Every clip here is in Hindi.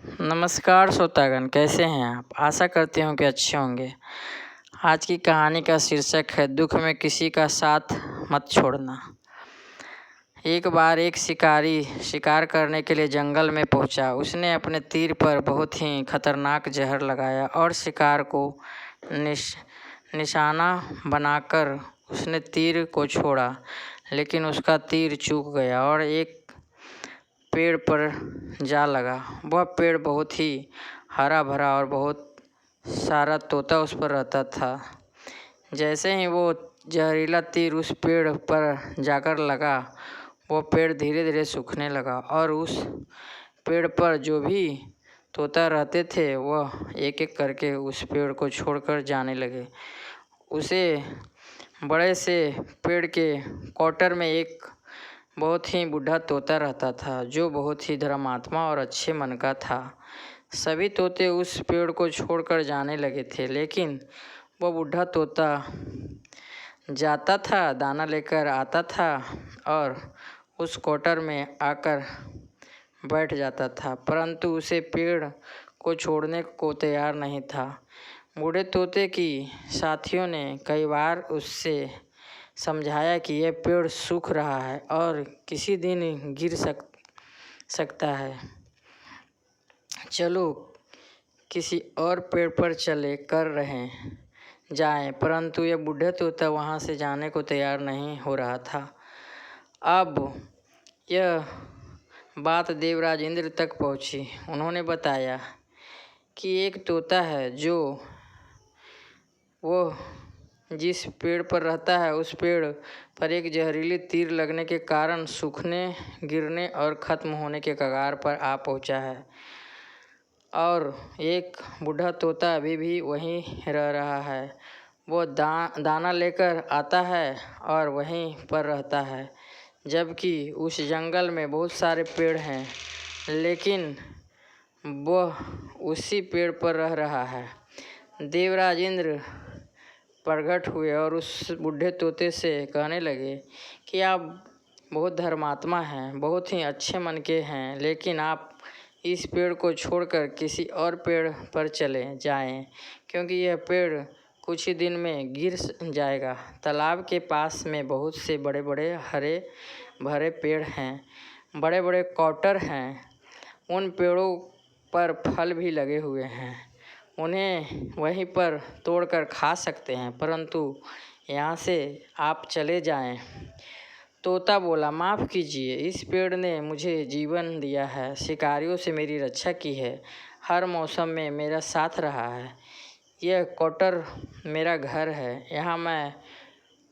नमस्कार श्रोतागण, कैसे हैं आप। आशा करती हूँ कि अच्छे होंगे। आज की कहानी का शीर्षक है दुख में किसी का साथ मत छोड़ना। एक बार एक शिकारी शिकार करने के लिए जंगल में पहुंचा। उसने अपने तीर पर बहुत ही खतरनाक जहर लगाया और शिकार को निशाना बनाकर उसने तीर को छोड़ा, लेकिन उसका तीर चूक गया और एक पेड़ पर जा लगा। वह पेड़ बहुत ही हरा भरा और बहुत सारा तोता उस पर रहता था। जैसे ही वो जहरीला तीर उस पेड़ पर जाकर लगा, वो पेड़ धीरे धीरे सूखने लगा और उस पेड़ पर जो भी तोता रहते थे वह एक एक करके उस पेड़ को छोड़कर जाने लगे। उसे बड़े से पेड़ के क्वार्टर में एक बहुत ही बूढ़ा तोता रहता था, जो बहुत ही धर्मात्मा और अच्छे मन का था। सभी तोते उस पेड़ को छोड़कर जाने लगे थे, लेकिन वह बूढ़ा तोता जाता था, दाना लेकर आता था और उस क्वार्टर में आकर बैठ जाता था, परंतु उसे पेड़ को छोड़ने को तैयार नहीं था। बूढ़े तोते की साथियों ने कई बार उससे समझाया कि यह पेड़ सूख रहा है और किसी दिन गिर सकता है। चलो किसी और पेड़ पर चले कर रहे जाएं, परंतु यह बूढ़ा तोता वहाँ से जाने को तैयार नहीं हो रहा था। अब यह बात देवराज इंद्र तक पहुँची। उन्होंने बताया कि एक तोता है जो वो जिस पेड़ पर रहता है उस पेड़ पर एक जहरीली तीर लगने के कारण सूखने, गिरने और ख़त्म होने के कगार पर आ पहुंचा है, और एक बूढ़ा तोता अभी भी वहीं रह रहा है। वो दाना लेकर आता है और वहीं पर रहता है, जबकि उस जंगल में बहुत सारे पेड़ हैं, लेकिन वह उसी पेड़ पर रह रहा है। देवराज इंद्र प्रकट हुए और उस बूढ़े तोते से कहने लगे कि आप बहुत धर्मात्मा हैं, बहुत ही अच्छे मन के हैं, लेकिन आप इस पेड़ को छोड़कर किसी और पेड़ पर चले जाएं, क्योंकि यह पेड़ कुछ ही दिन में गिर जाएगा। तालाब के पास में बहुत से बड़े बड़े हरे भरे पेड़ हैं, बड़े बड़े क्वार्टर हैं। उन पेड़ों पर फल भी लगे हुए हैं, उन्हें वहीं पर तोड़कर खा सकते हैं, परंतु यहाँ से आप चले जाएं। तोता बोला, माफ़ कीजिए, इस पेड़ ने मुझे जीवन दिया है, शिकारियों से मेरी रक्षा की है, हर मौसम में मेरा साथ रहा है। यह क्वार्टर मेरा घर है, यहाँ मैं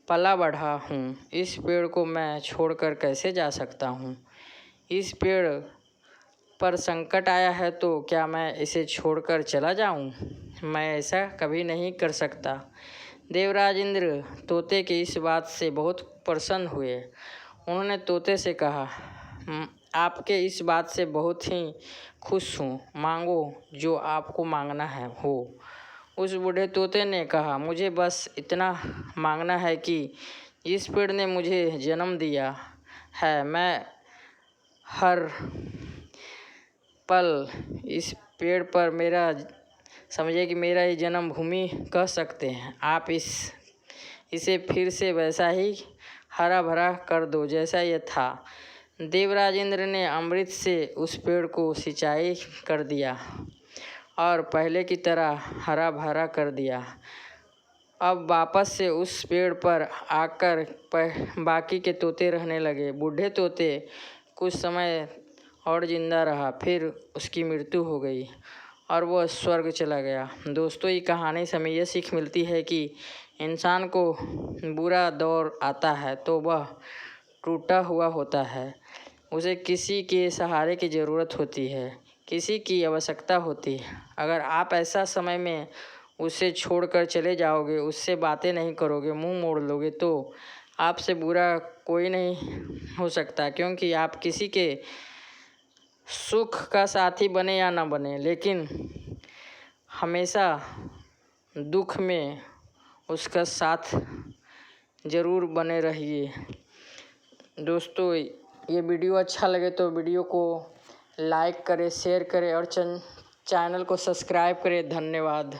पला बढ़ा हूँ। इस पेड़ को मैं छोड़कर कैसे जा सकता हूँ। इस पेड़ पर संकट आया है तो क्या मैं इसे छोड़कर चला जाऊं? मैं ऐसा कभी नहीं कर सकता। देवराज इंद्र तोते की इस बात से बहुत प्रसन्न हुए। उन्होंने तोते से कहा, आपके इस बात से बहुत ही खुश हूँ, मांगो जो आपको मांगना है हो। उस बूढ़े तोते ने कहा, मुझे बस इतना मांगना है कि इस पेड़ ने मुझे जन्म दिया है, मैं हर पल इस पेड़ पर मेरा समझे कि मेरा ये जन्मभूमि कह सकते हैं। आप इसे फिर से वैसा ही हरा भरा कर दो जैसा ये था। देवराज इंद्र ने अमृत से उस पेड़ को सिंचाई कर दिया और पहले की तरह हरा भरा कर दिया। अब वापस से उस पेड़ पर आकर बाकी के तोते रहने लगे। बूढ़े तोते कुछ समय और जिंदा रहा, फिर उसकी मृत्यु हो गई और वह स्वर्ग चला गया। दोस्तों, ये कहानी से हमें यह सीख मिलती है कि इंसान को बुरा दौर आता है तो वह टूटा हुआ होता है, उसे किसी के सहारे की ज़रूरत होती है, किसी की आवश्यकता होती है। अगर आप ऐसा समय में उसे छोड़कर चले जाओगे, उससे बातें नहीं करोगे, मुंह मोड़ लोगे, तो आपसे बुरा कोई नहीं हो सकता, क्योंकि आप किसी के सुख का साथी बने या ना बने, लेकिन हमेशा दुख में उसका साथ ज़रूर बने रहिए। दोस्तों, ये वीडियो अच्छा लगे तो वीडियो को लाइक करें, शेयर करें और चैनल को सब्सक्राइब करें। धन्यवाद।